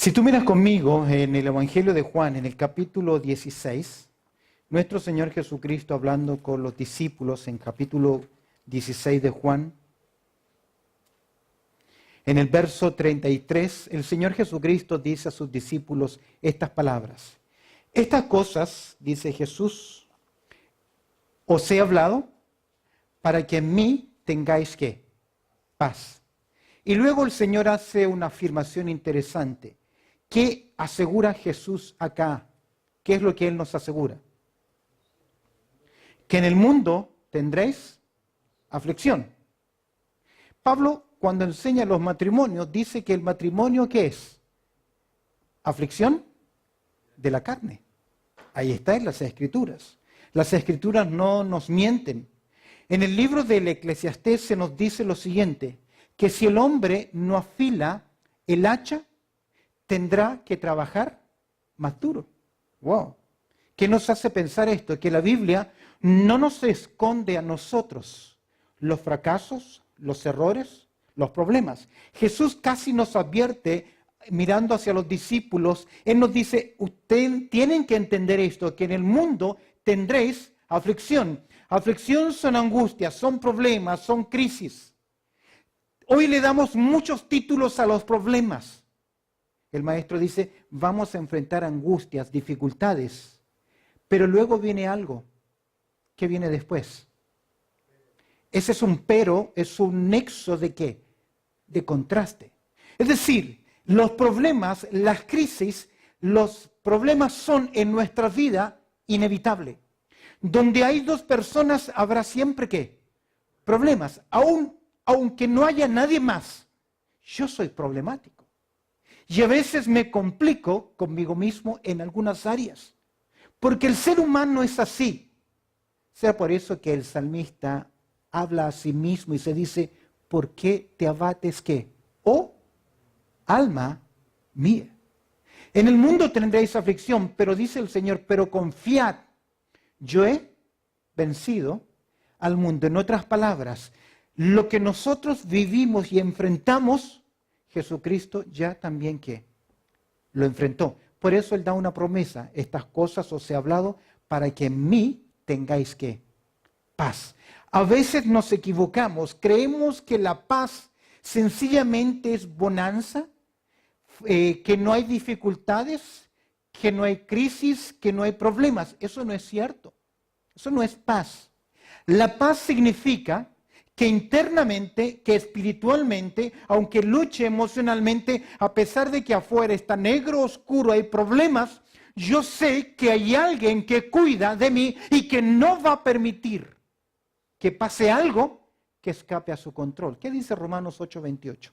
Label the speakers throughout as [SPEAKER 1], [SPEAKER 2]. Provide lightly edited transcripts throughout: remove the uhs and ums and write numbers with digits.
[SPEAKER 1] Si tú miras conmigo en el Evangelio de Juan, en el capítulo 16, nuestro Señor Jesucristo hablando con los discípulos en capítulo 16 de Juan, en el verso 33, el Señor Jesucristo dice a sus discípulos estas palabras. Estas cosas, dice Jesús, os he hablado para que en mí tengáis ¿qué? Paz. Y luego el Señor hace una afirmación interesante. ¿Qué asegura Jesús acá? ¿Qué es lo que Él nos asegura? Que en el mundo tendréis aflicción. Pablo, cuando enseña los matrimonios, dice que el matrimonio, ¿qué es? Aflicción de la carne. Ahí está en las Escrituras. Las Escrituras no nos mienten. En el libro del Eclesiastés se nos dice lo siguiente, que si el hombre no afila el hacha, tendrá que trabajar más duro. Wow. ¿Qué nos hace pensar esto? Que la Biblia no nos esconde a nosotros los fracasos, los errores, los problemas. Jesús casi nos advierte, mirando hacia los discípulos, Él nos dice, ustedes tienen que entender esto, que en el mundo tendréis aflicción. Aflicción son angustias, son problemas, son crisis. Hoy le damos muchos títulos a los problemas. El maestro dice, vamos a enfrentar angustias, dificultades, pero luego viene algo. ¿Qué viene después? Ese es un pero, es un nexo de ¿qué? De contraste. Es decir, los problemas, las crisis, los problemas son en nuestra vida inevitables. Donde hay dos personas habrá siempre ¿qué? Problemas. Aunque no haya nadie más, yo soy problemático. Y a veces me complico conmigo mismo en algunas áreas. Porque el ser humano es así. Sea por eso que el salmista habla a sí mismo y se dice, ¿por qué te abates qué? Oh, alma mía. En el mundo tendréis aflicción, pero dice el Señor, pero confiad, yo he vencido al mundo. En otras palabras, lo que nosotros vivimos y enfrentamos, Jesucristo ya también ¿qué? Lo enfrentó. Por eso Él da una promesa, estas cosas os he hablado para que en mí tengáis ¿qué? Paz. A veces nos equivocamos, creemos que la paz sencillamente es bonanza, que no hay dificultades, que no hay crisis, que no hay problemas. Eso no es cierto. Eso no es paz. La paz significa que internamente, que espiritualmente, aunque luche emocionalmente, a pesar de que afuera está negro, oscuro, hay problemas, yo sé que hay alguien que cuida de mí y que no va a permitir que pase algo que escape a su control. ¿Qué dice Romanos 8:28?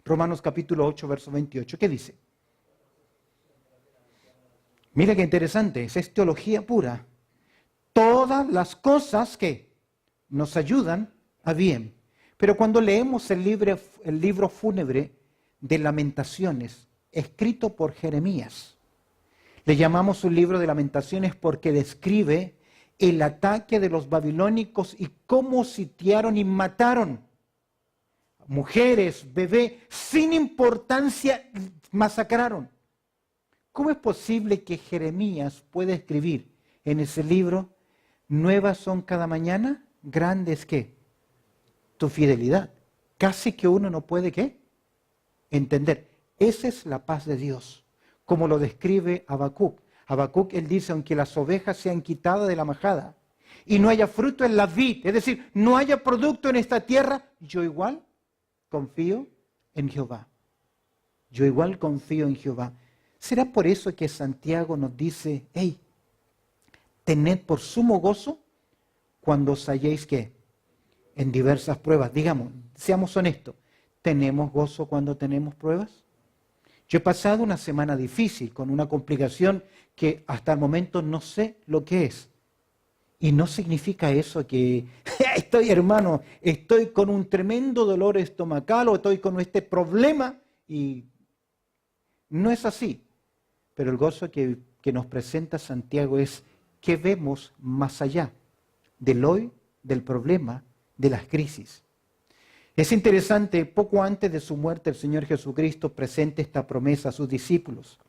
[SPEAKER 1] Romanos capítulo 8, verso 28. ¿Qué dice? Mira qué interesante, es teología pura. Todas las cosas que nos ayudan a bien. Pero cuando leemos el libro fúnebre de Lamentaciones, escrito por Jeremías, le llamamos un libro de Lamentaciones porque describe el ataque de los babilónicos y cómo sitiaron y mataron mujeres, bebés, sin importancia, masacraron. ¿Cómo es posible que Jeremías pueda escribir en ese libro, nuevas son cada mañana, grandes ¿qué? Tu fidelidad? Casi que uno no puede ¿qué? Entender. Esa es la paz de Dios, como lo describe Habacuc. Habacuc, él dice, aunque las ovejas sean quitadas de la majada y no haya fruto en la vid, es decir, no haya producto en esta tierra, yo igual confío en Jehová. Yo igual confío en Jehová. ¿Será por eso que Santiago nos dice, hey, tened por sumo gozo cuando os halléis ¿qué? En diversas pruebas? Digamos, seamos honestos, ¿tenemos gozo cuando tenemos pruebas? Yo he pasado una semana difícil con una complicación que hasta el momento no sé lo que es. Y no significa eso que estoy con un tremendo dolor estomacal o estoy con este problema y no es así. Pero el gozo que nos presenta Santiago es que vemos más allá del hoy, del problema, de las crisis. Es interesante, poco antes de su muerte el Señor Jesucristo presenta esta promesa a sus discípulos.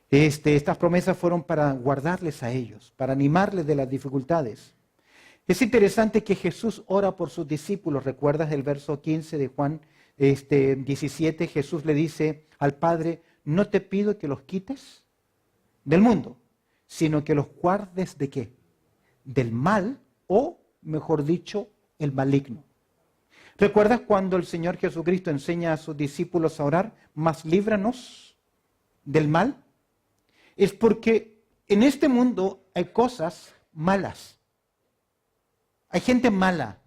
[SPEAKER 1] Estas promesas fueron para guardarles a ellos, para animarles de las dificultades. Es interesante que Jesús ora por sus discípulos. ¿Recuerdas el verso 15 de Juan 17? Jesús le dice al Padre, no te pido que los quites del mundo, sino que los guardes ¿de qué? Del mal, o mejor dicho, el maligno. ¿Recuerdas cuando el Señor Jesucristo enseña a sus discípulos a orar? Mas líbranos del mal. Es porque en este mundo hay cosas malas. Hay gente mala.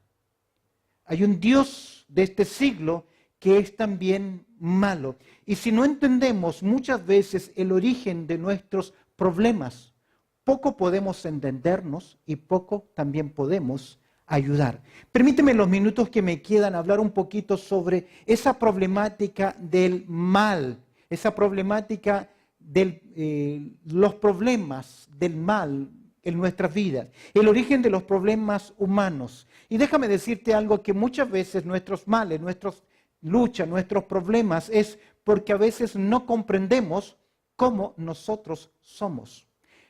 [SPEAKER 1] Hay un Dios de este siglo que es también malo. Y si no entendemos muchas veces el origen de nuestros problemas, poco podemos entendernos y poco también podemos ayudar. Permíteme en los minutos que me quedan hablar un poquito sobre esa problemática del mal, esa problemática de los problemas del mal en nuestras vidas, el origen de los problemas humanos. Y déjame decirte algo, que muchas veces nuestros males, nuestras luchas, nuestros problemas es porque a veces no comprendemos cómo nosotros somos.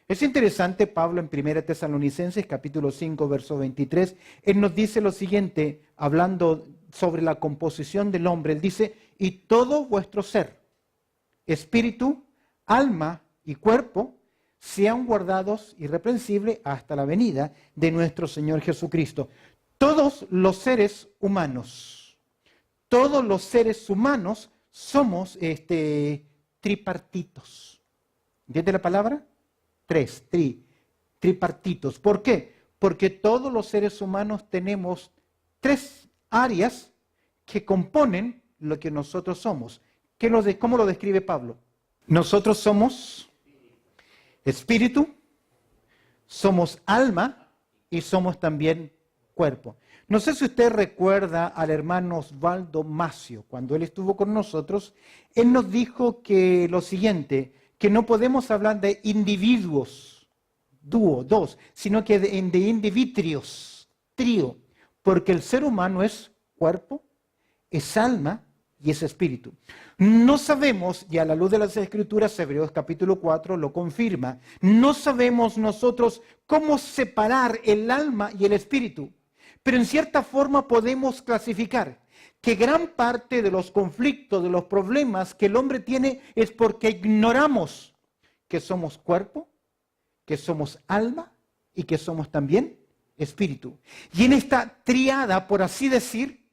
[SPEAKER 1] Es interesante, Pablo en 1 Tesalonicenses capítulo 5, verso 23, él nos dice lo siguiente, hablando sobre la composición del hombre, él dice, y todo vuestro ser, espíritu, alma y cuerpo, sean guardados irreprensibles hasta la venida de nuestro Señor Jesucristo. Todos los seres humanos somos tripartitos. ¿Entiende la palabra? Tripartitos. ¿Por qué? Porque todos los seres humanos tenemos tres áreas que componen lo que nosotros somos. ¿Cómo lo describe Pablo? Nosotros somos espíritu, somos alma y somos también cuerpo. No sé si usted recuerda al hermano Osvaldo Macio, cuando él estuvo con nosotros, él nos dijo que lo siguiente, que no podemos hablar de individuos, dos, sino que de indivitrios, trío, porque el ser humano es cuerpo, es alma y es espíritu. No sabemos, y a la luz de las Escrituras, Hebreos capítulo 4 lo confirma, no sabemos nosotros cómo separar el alma y el espíritu, pero en cierta forma podemos clasificar que gran parte de los conflictos, de los problemas que el hombre tiene es porque ignoramos que somos cuerpo, que somos alma y que somos también espíritu. Y en esta triada, por así decir,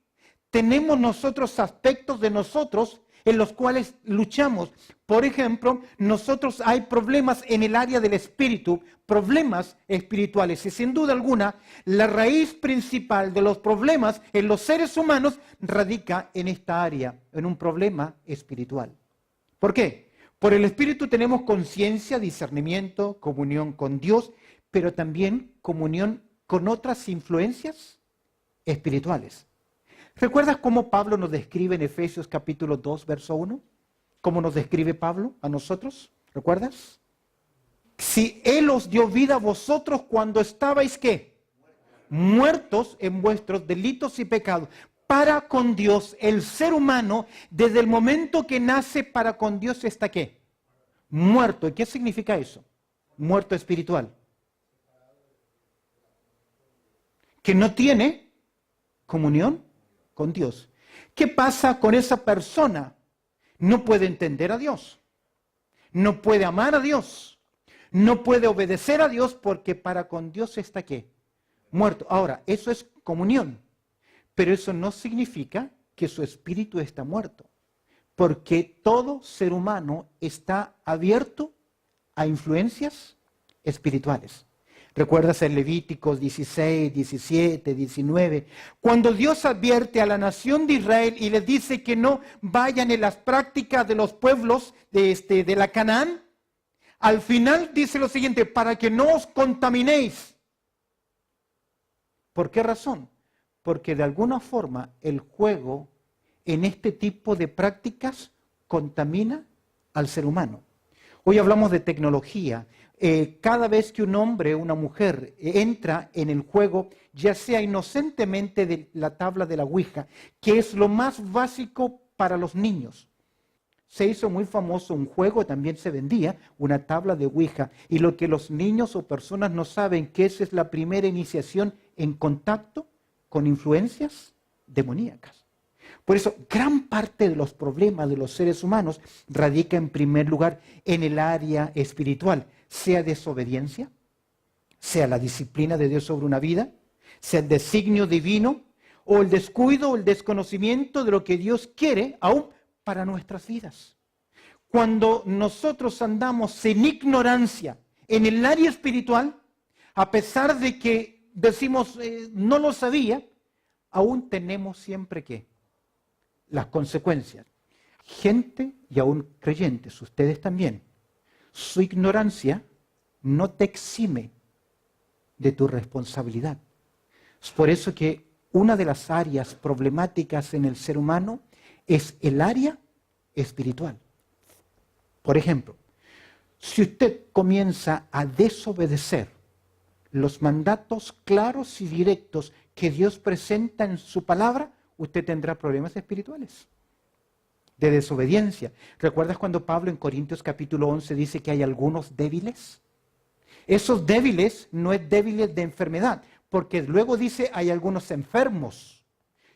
[SPEAKER 1] tenemos nosotros aspectos de nosotros en los cuales luchamos. Por ejemplo, nosotros hay problemas en el área del espíritu, problemas espirituales. Y sin duda alguna, la raíz principal de los problemas en los seres humanos radica en esta área, en un problema espiritual. ¿Por qué? Por el espíritu tenemos conciencia, discernimiento, comunión con Dios, pero también comunión con otras influencias espirituales. ¿Recuerdas cómo Pablo nos describe en Efesios capítulo 2, verso 1? ¿Cómo nos describe Pablo a nosotros? ¿Recuerdas? Si Él os dio vida a vosotros cuando estabais, ¿qué? Muertos en vuestros delitos y pecados. Para con Dios, el ser humano, desde el momento que nace, para con Dios está, ¿qué? Muerto. ¿Y qué significa eso? Muerto espiritual. Que no tiene comunión con Dios. ¿Qué pasa con esa persona? No puede entender a Dios, no puede amar a Dios, no puede obedecer a Dios porque para con Dios está ¿qué? Muerto. Ahora, eso es comunión, pero eso no significa que su espíritu está muerto, porque todo ser humano está abierto a influencias espirituales. ¿Recuerdas en Levíticos 16, 17, 19? Cuando Dios advierte a la nación de Israel y les dice que no vayan en las prácticas de los pueblos de la Canaán, al final dice lo siguiente, para que no os contaminéis. ¿Por qué razón? Porque de alguna forma el juego en este tipo de prácticas contamina al ser humano. Hoy hablamos de tecnología. Cada vez que un hombre o una mujer entra en el juego, ya sea inocentemente de la tabla de la Ouija, que es lo más básico para los niños. Se hizo muy famoso un juego, también se vendía, una tabla de Ouija. Y lo que los niños o personas no saben, que esa es la primera iniciación en contacto con influencias demoníacas. Por eso, gran parte de los problemas de los seres humanos radica en primer lugar en el área espiritual, sea desobediencia, sea la disciplina de Dios sobre una vida, sea el designio divino, o el descuido o el desconocimiento de lo que Dios quiere aún para nuestras vidas. Cuando nosotros andamos en ignorancia en el área espiritual, a pesar de que decimos no lo sabía, aún tenemos siempre que las consecuencias. Gente y aún creyentes, ustedes también, su ignorancia no te exime de tu responsabilidad. Es por eso que una de las áreas problemáticas en el ser humano es el área espiritual. Por ejemplo, si usted comienza a desobedecer los mandatos claros y directos que Dios presenta en su palabra, usted tendrá problemas espirituales de desobediencia. ¿Recuerdas cuando Pablo en Corintios capítulo 11 dice que hay algunos débiles? Esos débiles no es débiles de enfermedad, porque luego dice hay algunos enfermos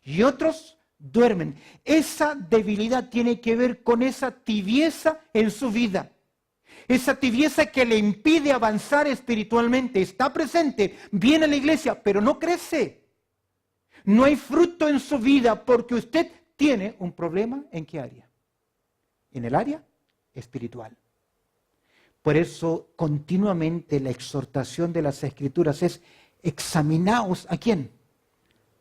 [SPEAKER 1] y otros duermen. Esa debilidad tiene que ver con esa tibieza en su vida. Esa tibieza que le impide avanzar espiritualmente. Está presente, viene a la iglesia, pero no crece. No hay fruto en su vida porque usted tiene un problema. ¿En qué área? En el área espiritual. Por eso continuamente la exhortación de las Escrituras es: examinaos ¿a quién?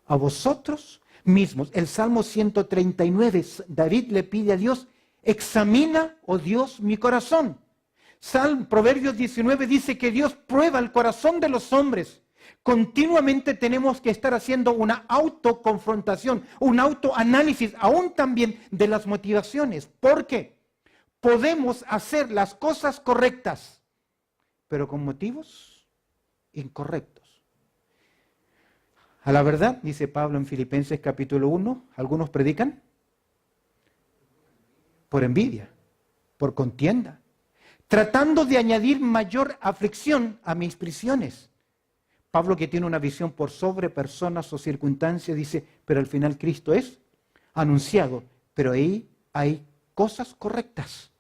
[SPEAKER 1] A vosotros mismos. El Salmo 139, David le pide a Dios: examina, oh Dios, mi corazón. Proverbios 19 dice que Dios prueba el corazón de los hombres. Continuamente tenemos que estar haciendo una autoconfrontación, un autoanálisis, aún también de las motivaciones. ¿Por qué? Podemos hacer las cosas correctas, pero con motivos incorrectos. A la verdad, dice Pablo en Filipenses capítulo 1, algunos predican por envidia, por contienda, tratando de añadir mayor aflicción a mis prisiones. Pablo, que tiene una visión por sobre personas o circunstancias, dice, pero al final Cristo es anunciado. Pero ahí hay cosas correctas,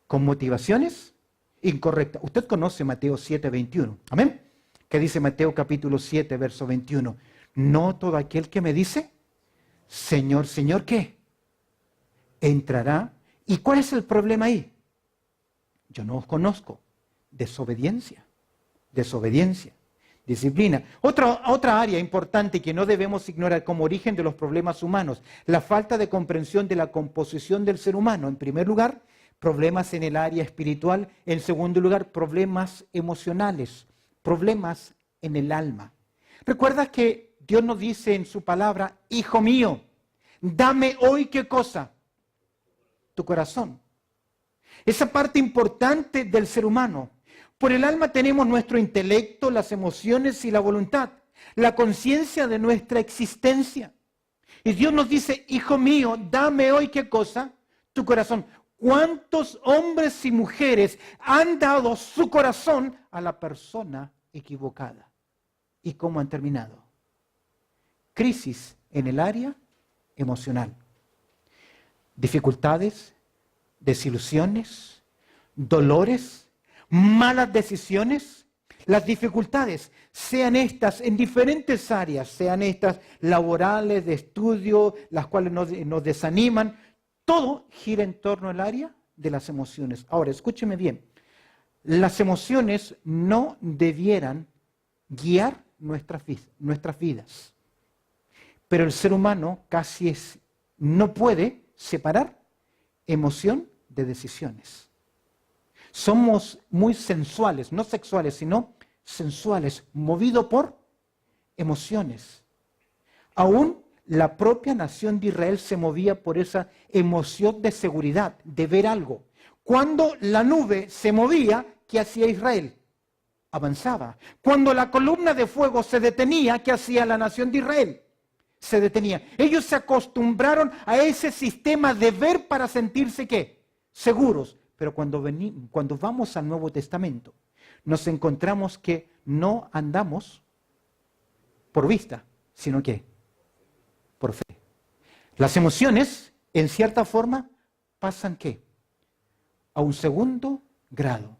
[SPEAKER 1] con motivaciones incorrectas. Usted conoce Mateo 7, 21. ¿Amén? ¿Qué dice Mateo capítulo 7, verso 21? No todo aquel que me dice, Señor, Señor, ¿qué? Entrará. ¿Y cuál es el problema ahí? Yo no os conozco. Desobediencia. Desobediencia. Disciplina. Otra área importante que no debemos ignorar como origen de los problemas humanos, la falta de comprensión de la composición del ser humano. En primer lugar, problemas en el área espiritual. En segundo lugar, problemas emocionales, problemas en el alma. ¿Recuerdas que Dios nos dice en su palabra, hijo mío, dame hoy qué cosa? Tu corazón. Esa parte importante del ser humano. Por el alma tenemos nuestro intelecto, las emociones y la voluntad, la conciencia de nuestra existencia. Y Dios nos dice, hijo mío, dame hoy qué cosa? Tu corazón. ¿Cuántos hombres y mujeres han dado su corazón a la persona equivocada? ¿Y cómo han terminado? Crisis en el área emocional. Dificultades, desilusiones, dolores, malas decisiones. Las dificultades, sean estas en diferentes áreas, sean estas laborales, de estudio, las cuales nos desaniman, todo gira en torno al área de las emociones. Ahora, escúcheme bien, las emociones no debieran guiar nuestras vidas, pero el ser humano casi no puede separar emoción de decisiones. Somos muy sensuales, no sexuales, sino sensuales, movidos por emociones. Aún la propia nación de Israel se movía por esa emoción de seguridad, de ver algo. Cuando la nube se movía, ¿qué hacía Israel? Avanzaba. Cuando la columna de fuego se detenía, ¿qué hacía la nación de Israel? Se detenía. Ellos se acostumbraron a ese sistema de ver para sentirse, ¿qué? Seguros. Pero cuando vamos al Nuevo Testamento, nos encontramos que no andamos por vista, sino que por fe. Las emociones, en cierta forma, pasan ¿qué? A un segundo grado.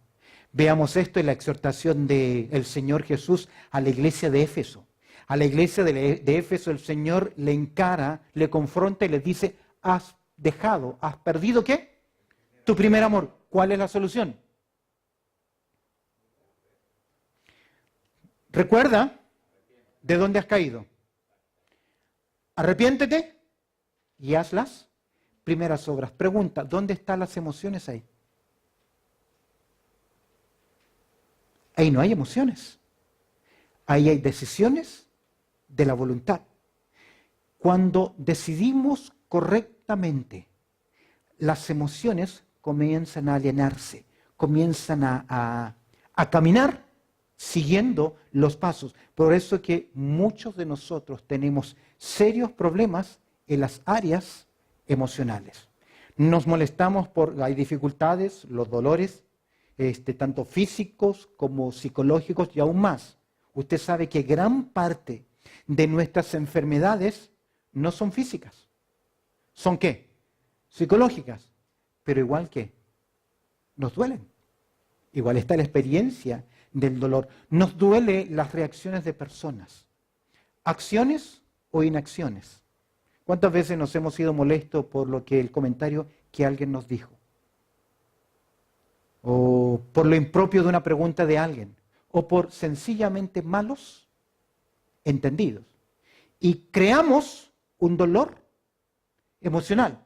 [SPEAKER 1] Veamos esto en la exhortación del Señor Jesús a la iglesia de Éfeso. A la iglesia de Éfeso el Señor le encara, le confronta y le dice, has perdido ¿qué? Tu primer amor. ¿Cuál es la solución? Recuerda de dónde has caído. Arrepiéntete y haz las primeras obras. Pregunta, ¿dónde están las emociones ahí? Ahí no hay emociones. Ahí hay decisiones de la voluntad. Cuando decidimos correctamente, las emociones comienzan a alienarse, comienzan a caminar siguiendo los pasos. Por eso que muchos de nosotros tenemos serios problemas en las áreas emocionales. Nos molestamos hay dificultades, los dolores, tanto físicos como psicológicos y aún más. Usted sabe que gran parte de nuestras enfermedades no son físicas. ¿Son qué? Psicológicas. Pero igual que nos duelen. Igual está la experiencia del dolor. Nos duele las reacciones de personas. Acciones o inacciones. ¿Cuántas veces nos hemos sido molestos por el comentario que alguien nos dijo? O por lo impropio de una pregunta de alguien. O por sencillamente malos entendidos. Y creamos un dolor emocional.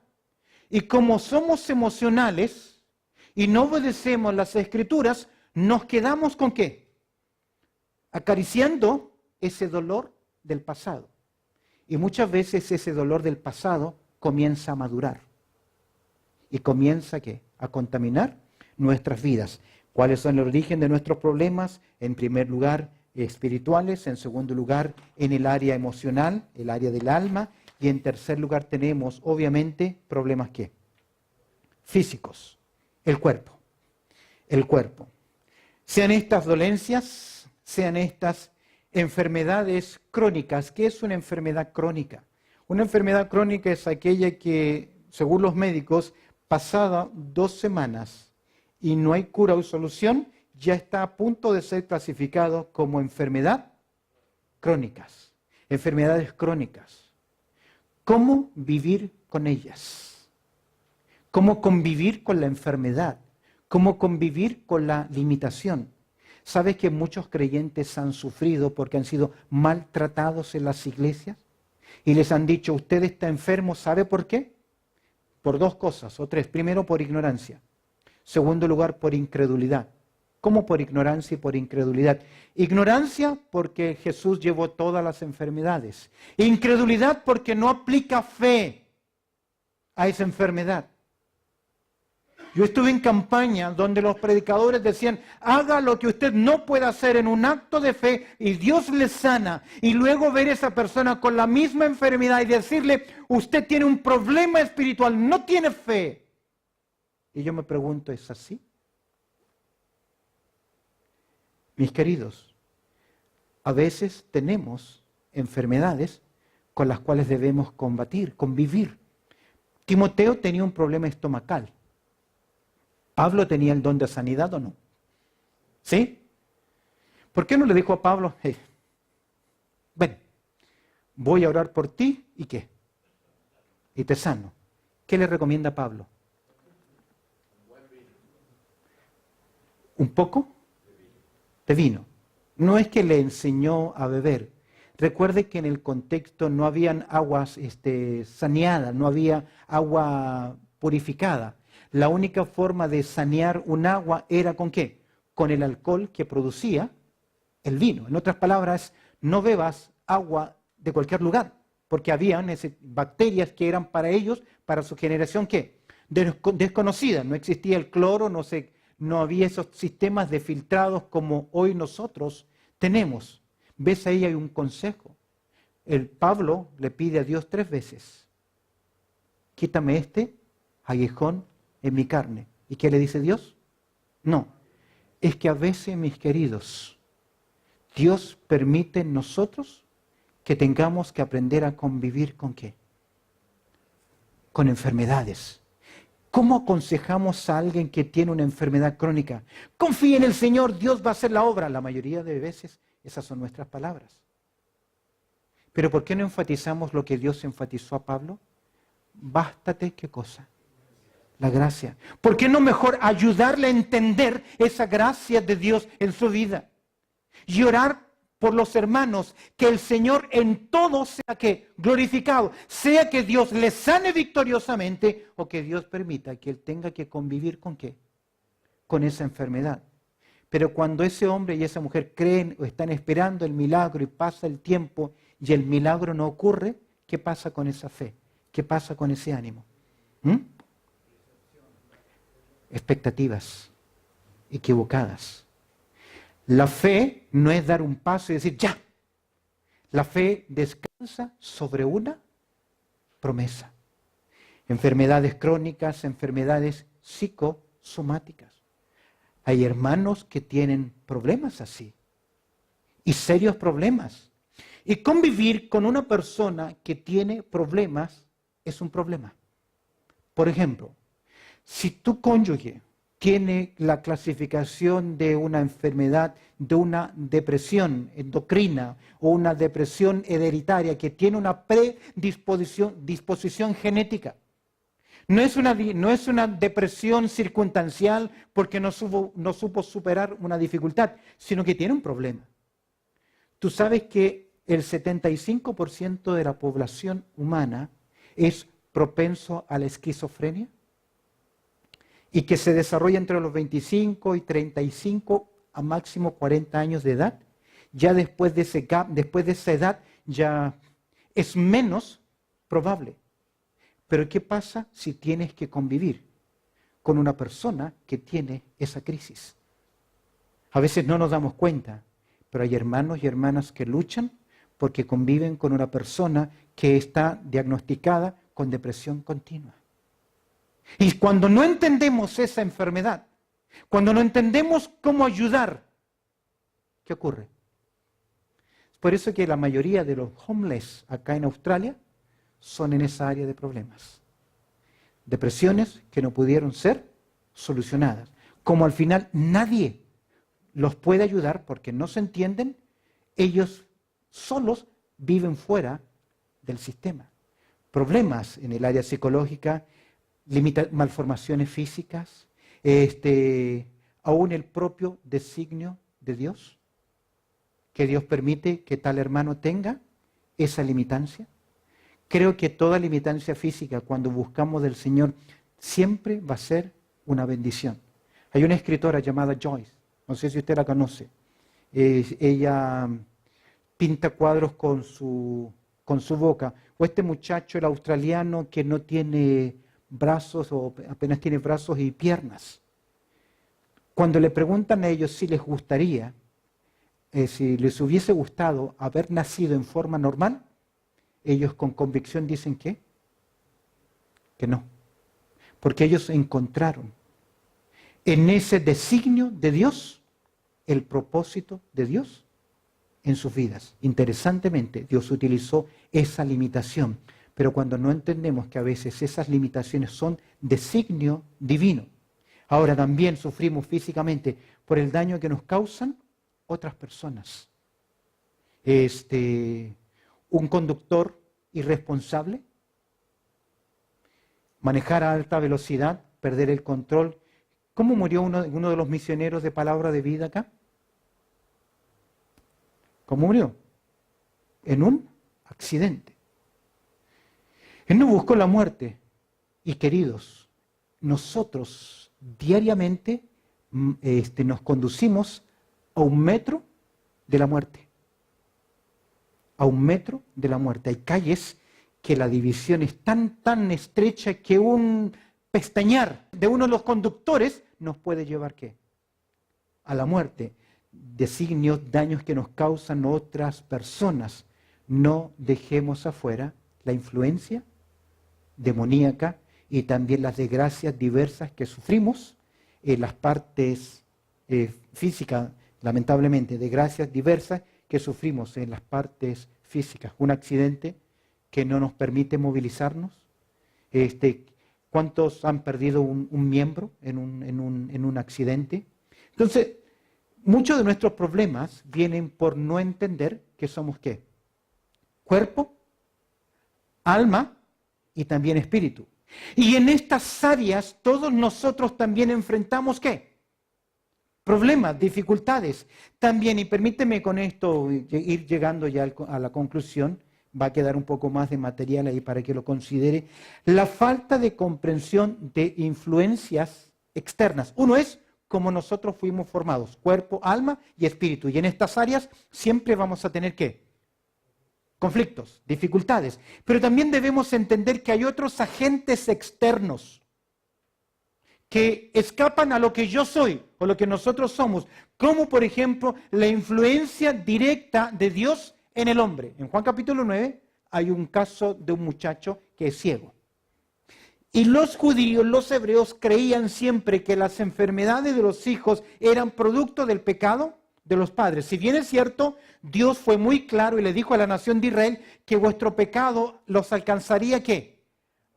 [SPEAKER 1] Y como somos emocionales y no obedecemos las Escrituras, nos quedamos ¿con qué? Acariciando ese dolor del pasado. Y muchas veces ese dolor del pasado comienza a madurar. Y comienza ¿qué? A contaminar nuestras vidas. ¿Cuáles son el origen de nuestros problemas? En primer lugar, espirituales. En segundo lugar, en el área emocional, el área del alma. Y en tercer lugar tenemos, obviamente, problemas ¿qué? Físicos. El cuerpo. El cuerpo. Sean estas dolencias, sean estas enfermedades crónicas. ¿Qué es una enfermedad crónica? Una enfermedad crónica es aquella que, según los médicos, pasada 2 semanas y no hay cura o solución, ya está a punto de ser clasificado como enfermedad crónicas. Enfermedades crónicas. ¿Cómo vivir con ellas? ¿Cómo convivir con la enfermedad? ¿Cómo convivir con la limitación? ¿Sabes que muchos creyentes han sufrido porque han sido maltratados en las iglesias? Y les han dicho, usted está enfermo, ¿sabe por qué? Por 2 cosas o 3. Primero, por ignorancia. Segundo lugar, por incredulidad. ¿Cómo por ignorancia y por incredulidad? Ignorancia porque Jesús llevó todas las enfermedades. Incredulidad porque no aplica fe a esa enfermedad. Yo estuve en campaña donde los predicadores decían, haga lo que usted no puede hacer en un acto de fe y Dios le sana. Y luego ver a esa persona con la misma enfermedad y decirle, usted tiene un problema espiritual, no tiene fe. Y yo me pregunto, ¿es así? Mis queridos, a veces tenemos enfermedades con las cuales debemos combatir, convivir. Timoteo tenía un problema estomacal. ¿Pablo tenía el don de sanidad o no? ¿Sí? ¿Por qué no le dijo a Pablo, ven, voy a orar por ti y qué? Y te sano. ¿Qué le recomienda a Pablo? ¿Un poco? De vino. No es que le enseñó a beber. Recuerde que en el contexto no habían aguas saneadas, no había agua purificada. La única forma de sanear un agua era ¿con qué? Con el alcohol que producía el vino. En otras palabras, no bebas agua de cualquier lugar, porque habían bacterias que eran para ellos, para su generación, ¿qué? desconocidas. No existía el cloro, no había esos sistemas de filtrados como hoy nosotros tenemos. ¿Ves? Ahí hay un consejo. El Pablo le pide a Dios 3 veces: quítame este aguijón en mi carne. ¿Y qué le dice Dios? No, es que a veces, mis queridos, Dios permite en nosotros que tengamos que aprender a convivir ¿con qué? Con enfermedades. ¿Cómo aconsejamos a alguien que tiene una enfermedad crónica? Confía en el Señor, Dios va a hacer la obra. La mayoría de veces esas son nuestras palabras. Pero ¿por qué no enfatizamos lo que Dios enfatizó a Pablo? Bástate, ¿qué cosa? La gracia. ¿Por qué no mejor ayudarle a entender esa gracia de Dios en su vida? Y orar por los hermanos, que el Señor en todo sea que glorificado, sea que Dios les sane victoriosamente o que Dios permita que Él tenga que convivir ¿con qué? Con esa enfermedad. Pero cuando ese hombre y esa mujer creen o están esperando el milagro y pasa el tiempo y el milagro no ocurre, ¿qué pasa con esa fe? ¿Qué pasa con ese ánimo? Expectativas equivocadas. La fe no es dar un paso y decir ya. La fe descansa sobre una promesa. Enfermedades crónicas, enfermedades psicosomáticas. Hay hermanos que tienen problemas así. Y serios problemas. Y convivir con una persona que tiene problemas es un problema. Por ejemplo, si tu cónyuge tiene la clasificación de una enfermedad, de una depresión endocrina o una depresión hereditaria que tiene una disposición genética, no es una depresión circunstancial porque no supo superar una dificultad, sino que tiene un problema. Tú sabes que el 75% de la población humana es propenso a la esquizofrenia y que se desarrolla entre los 25 y 35 a máximo 40 años de edad. Ya después de esa edad ya es menos probable. Pero ¿qué pasa si tienes que convivir con una persona que tiene esa crisis? A veces no nos damos cuenta, pero hay hermanos y hermanas que luchan porque conviven con una persona que está diagnosticada con depresión continua. Y cuando no entendemos esa enfermedad, cuando no entendemos cómo ayudar, ¿qué ocurre? Es por eso que la mayoría de los homeless acá en Australia son en esa área de problemas. Depresiones que no pudieron ser solucionadas. Como al final nadie los puede ayudar porque no se entienden, ellos solos viven fuera del sistema. Problemas en el área psicológica, malformaciones físicas, aún el propio designio de Dios, que Dios permite que tal hermano tenga esa limitancia. Creo que toda limitancia física, cuando buscamos del Señor, siempre va a ser una bendición. Hay una escritora llamada Joyce, no sé si usted la conoce. Ella pinta cuadros con su boca. O este muchacho, el australiano, que no tiene brazos o apenas tiene brazos y piernas. Cuando le preguntan a ellos si les gustaría, si les hubiese gustado haber nacido en forma normal, ellos con convicción dicen que no. Porque ellos encontraron en ese designio de Dios el propósito de Dios en sus vidas. Interesantemente, Dios utilizó esa limitación, pero cuando no entendemos que a veces esas limitaciones son designio divino. Ahora también sufrimos físicamente por el daño que nos causan otras personas. Un conductor irresponsable, manejar a alta velocidad, perder el control. ¿Cómo murió uno de los misioneros de Palabra de Vida acá? ¿Cómo murió? En un accidente. Él no buscó la muerte. Y queridos, nosotros diariamente nos conducimos a 1 metro de la muerte. A 1 metro de la muerte. Hay calles que la división es tan estrecha que un pestañear de uno de los conductores nos puede llevar ¿qué? A la muerte. Designios, daños que nos causan otras personas. No dejemos afuera la influencia demoníaca y también las desgracias diversas que sufrimos en las partes físicas, lamentablemente, desgracias diversas que sufrimos en las partes físicas. Un accidente que no nos permite movilizarnos. ¿Cuántos han perdido un miembro en un accidente? Entonces, muchos de nuestros problemas vienen por no entender que somos ¿qué? Cuerpo, alma y también espíritu. Y en estas áreas todos nosotros también enfrentamos ¿qué? Problemas, dificultades. También, y permíteme con esto ir llegando ya a la conclusión, va a quedar un poco más de material ahí para que lo considere, la falta de comprensión de influencias externas. Uno es como nosotros fuimos formados, cuerpo, alma y espíritu. Y en estas áreas siempre vamos a tener ¿qué? Conflictos, dificultades. Pero también debemos entender que hay otros agentes externos que escapan a lo que yo soy o lo que nosotros somos, como por ejemplo la influencia directa de Dios en el hombre. En Juan capítulo 9 hay un caso de un muchacho que es ciego. Y los judíos, los hebreos, creían siempre que las enfermedades de los hijos eran producto del pecado de los padres. Si bien es cierto, Dios fue muy claro y le dijo a la nación de Israel que vuestro pecado los alcanzaría ¿qué?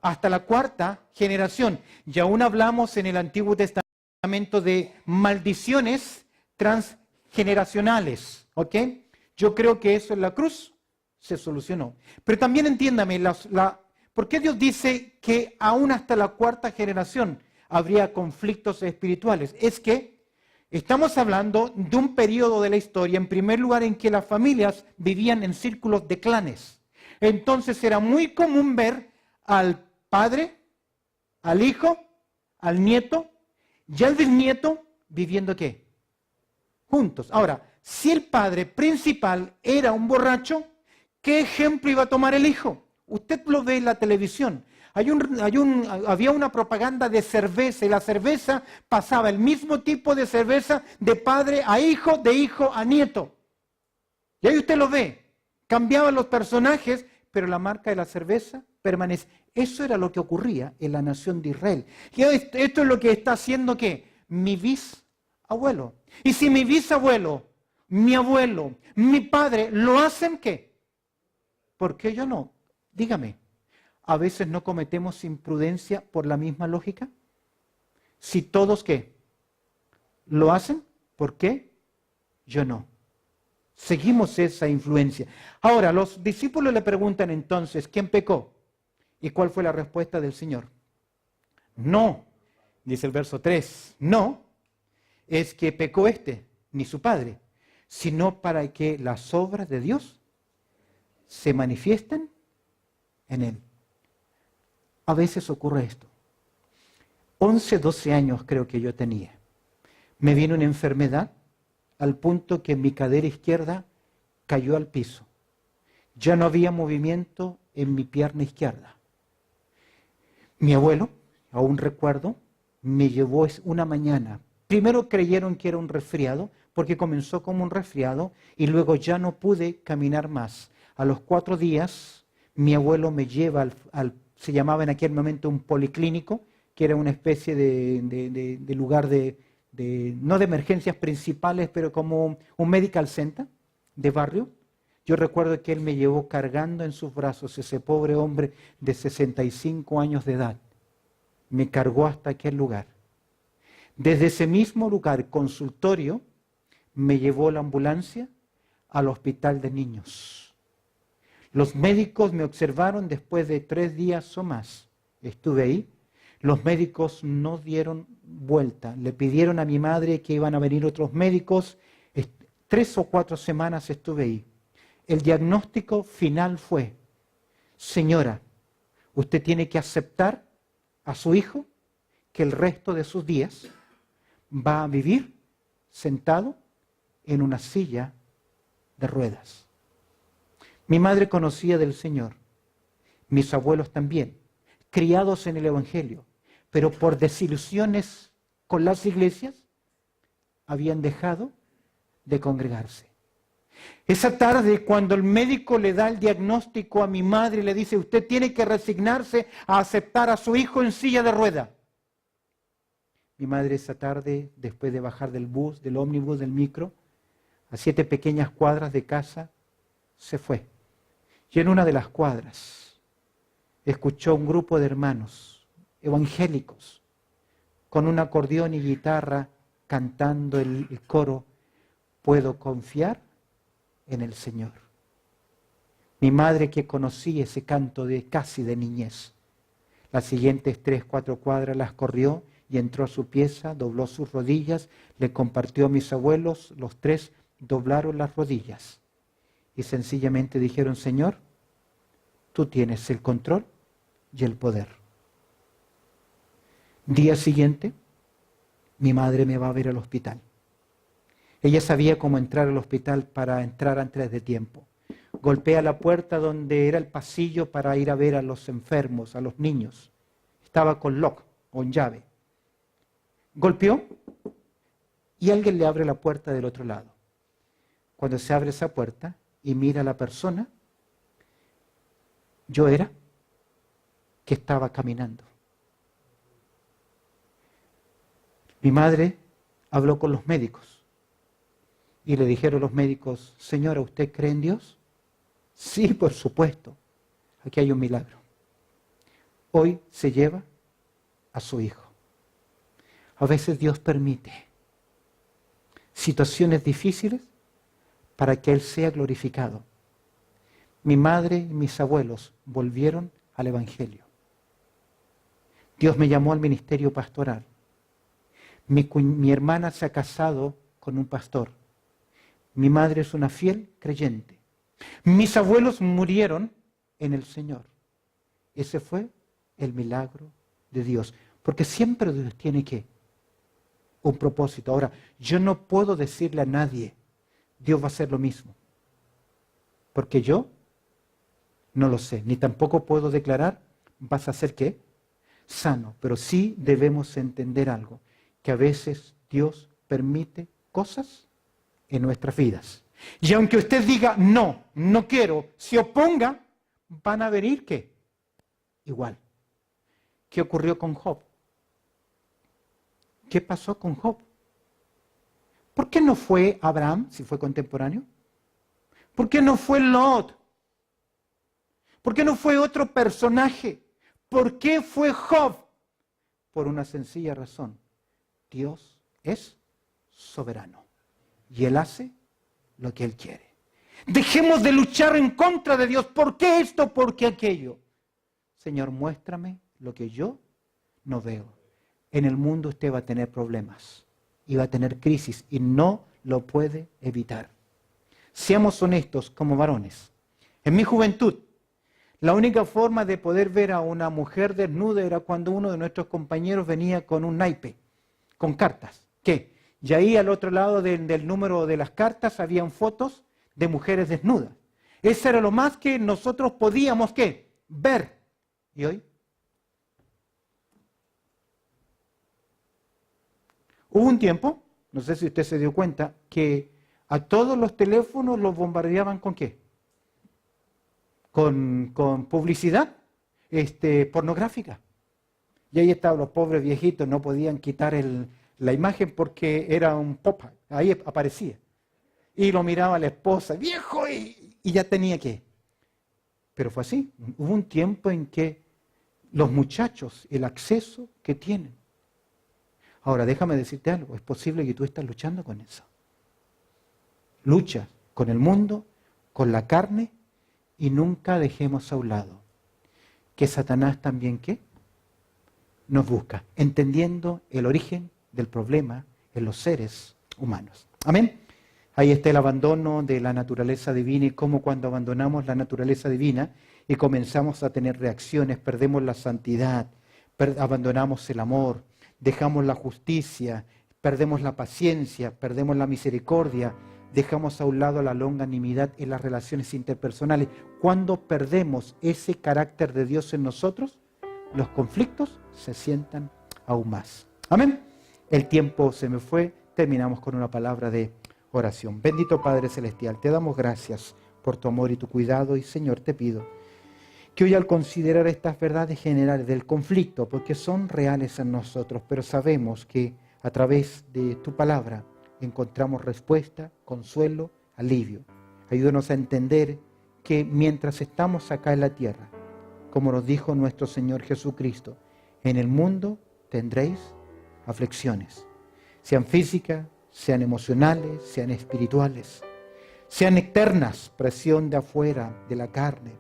[SPEAKER 1] Hasta la cuarta generación. Y aún hablamos en el Antiguo Testamento de maldiciones transgeneracionales. ¿Ok? Yo creo que eso en la cruz se solucionó. Pero también entiéndame, ¿por qué Dios dice que aún hasta la cuarta generación habría conflictos espirituales? Es que estamos hablando de un periodo de la historia, en primer lugar, en que las familias vivían en círculos de clanes. Entonces era muy común ver al padre, al hijo, al nieto y al bisnieto viviendo ¿qué? Juntos. Ahora, si el padre principal era un borracho, ¿qué ejemplo iba a tomar el hijo? Usted lo ve en la televisión. Había una propaganda de cerveza y la cerveza pasaba el mismo tipo de cerveza de padre a hijo, de hijo a nieto. Y ahí usted lo ve. Cambiaban los personajes, pero la marca de la cerveza permanece. Eso era lo que ocurría en la nación de Israel. Y esto es lo que está haciendo ¿qué? Mi bisabuelo. Y si mi bisabuelo, mi abuelo, mi padre lo hacen, ¿qué? ¿Por qué yo no? Dígame, ¿a veces no cometemos imprudencia por la misma lógica? Si todos, ¿qué? ¿Lo hacen? ¿Por qué? Yo no. Seguimos esa influencia. Ahora, los discípulos le preguntan entonces, ¿quién pecó? ¿Y cuál fue la respuesta del Señor? No, dice el verso 3, no, es que pecó ni su padre, sino para que las obras de Dios se manifiesten en él. A veces ocurre esto. 11, 12 años creo que yo tenía. Me vino una enfermedad al punto que mi cadera izquierda cayó al piso. Ya no había movimiento en mi pierna izquierda. Mi abuelo, aún recuerdo, me llevó una mañana. Primero creyeron que era un resfriado, porque comenzó como un resfriado, y luego ya no pude caminar más. A los 4 días, mi abuelo me lleva se llamaba en aquel momento un policlínico, que era una especie de lugar no de emergencias principales, pero como un medical center de barrio. Yo recuerdo que él me llevó cargando en sus brazos, ese pobre hombre de 65 años de edad. Me cargó hasta aquel lugar. Desde ese mismo lugar, consultorio, me llevó la ambulancia al hospital de niños. Los médicos me observaron después de 3 días o más. Estuve ahí. Los médicos no dieron vuelta. Le pidieron a mi madre que iban a venir otros médicos. 3 o 4 semanas estuve ahí. El diagnóstico final fue: señora, usted tiene que aceptar a su hijo que el resto de sus días va a vivir sentado en una silla de ruedas. Mi madre conocía del Señor, mis abuelos también, criados en el Evangelio, pero por desilusiones con las iglesias, habían dejado de congregarse. Esa tarde, cuando el médico le da el diagnóstico a mi madre y le dice, usted tiene que resignarse a aceptar a su hijo en silla de rueda. Mi madre esa tarde, después de bajar del bus, del ómnibus, del micro, a 7 pequeñas cuadras de casa, se fue. Y en una de las cuadras, escuchó un grupo de hermanos evangélicos con un acordeón y guitarra cantando el coro, puedo confiar en el Señor. Mi madre, que conocía ese canto casi de niñez, las siguientes 3, 4 cuadras las corrió y entró a su pieza, dobló sus rodillas, le compartió a mis abuelos, los 3 doblaron las rodillas y sencillamente dijeron, Señor, tú tienes el control y el poder. Día siguiente, mi madre me va a ver al hospital. Ella sabía cómo entrar al hospital para entrar antes de tiempo. Golpea la puerta donde era el pasillo para ir a ver a los enfermos, a los niños. Estaba con lock, con llave. Golpeó y alguien le abre la puerta del otro lado. Cuando se abre esa puerta y mira a la persona, yo era que estaba caminando. Mi madre habló con los médicos y le dijeron los médicos, señora, ¿usted cree en Dios? Sí, por supuesto. Aquí hay un milagro. Hoy se lleva a su hijo. A veces Dios permite situaciones difíciles para que Él sea glorificado. Mi madre y mis abuelos volvieron al Evangelio. Dios me llamó al ministerio pastoral. Mi hermana se ha casado con un pastor. Mi madre es una fiel creyente. Mis abuelos murieron en el Señor. Ese fue el milagro de Dios. Porque siempre Dios tiene un propósito. Ahora, yo no puedo decirle a nadie, Dios va a hacer lo mismo. Porque yo no lo sé. Ni tampoco puedo declarar, vas a hacer ¿qué? Sano. Pero sí debemos entender algo. Que a veces Dios permite cosas en nuestras vidas. Y aunque usted diga, no, no quiero, se oponga, van a venir ¿qué? Igual. ¿Qué ocurrió con Job? ¿Qué pasó con Job? ¿Por qué no fue Abraham, si fue contemporáneo? ¿Por qué no fue Lot? ¿Por qué no fue otro personaje? ¿Por qué fue Job? Por una sencilla razón. Dios es soberano y Él hace lo que Él quiere. Dejemos de luchar en contra de Dios. ¿Por qué esto? ¿Por qué aquello? Señor, muéstrame lo que yo no veo. En el mundo usted va a tener problemas y va a tener crisis y no lo puede evitar. Seamos honestos como varones. En mi juventud, la única forma de poder ver a una mujer desnuda era cuando uno de nuestros compañeros venía con un naipe, con cartas. ¿Qué? Y ahí al otro lado del número de las cartas habían fotos de mujeres desnudas. Eso era lo más que nosotros podíamos ¿qué? Ver. ¿Y hoy? Hubo un tiempo, no sé si usted se dio cuenta, que a todos los teléfonos los bombardeaban ¿con qué? Con publicidad pornográfica. Y ahí estaban los pobres viejitos, no podían quitar la imagen porque era un pop-up, ahí aparecía. Y lo miraba la esposa, viejo, y ya tenía que. Pero fue así. Hubo un tiempo en que los muchachos, el acceso que tienen. Ahora, déjame decirte algo, es posible que tú estés luchando con eso. Luchas con el mundo, con la carne, y nunca dejemos a un lado que Satanás también, ¿qué? Nos busca, entendiendo el origen del problema en los seres humanos. Amén. Ahí está el abandono de la naturaleza divina y cómo cuando abandonamos la naturaleza divina y comenzamos a tener reacciones, perdemos la santidad, abandonamos el amor, dejamos la justicia, perdemos la paciencia, perdemos la misericordia, dejamos a un lado la longanimidad en las relaciones interpersonales. Cuando perdemos ese carácter de Dios en nosotros, los conflictos se sientan aún más. Amén. El tiempo se me fue. Terminamos con una palabra de oración. Bendito Padre Celestial, te damos gracias por tu amor y tu cuidado. Y Señor, te pido que hoy al considerar estas verdades generales del conflicto, porque son reales en nosotros, pero sabemos que a través de tu palabra encontramos respuesta, consuelo, alivio. Ayúdanos a entender que mientras estamos acá en la tierra, como nos dijo nuestro Señor Jesucristo, en el mundo tendréis aflicciones, sean físicas, sean emocionales, sean espirituales, sean eternas, presión de afuera, de la carne.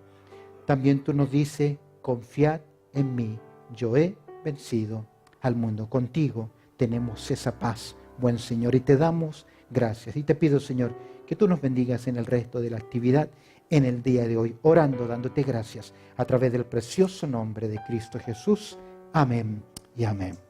[SPEAKER 1] También tú nos dices, confiad en mí, yo he vencido al mundo. Contigo tenemos esa paz, buen Señor, y te damos gracias. Y te pido, Señor, que tú nos bendigas en el resto de la actividad en el día de hoy, orando, dándote gracias a través del precioso nombre de Cristo Jesús. Amén y amén.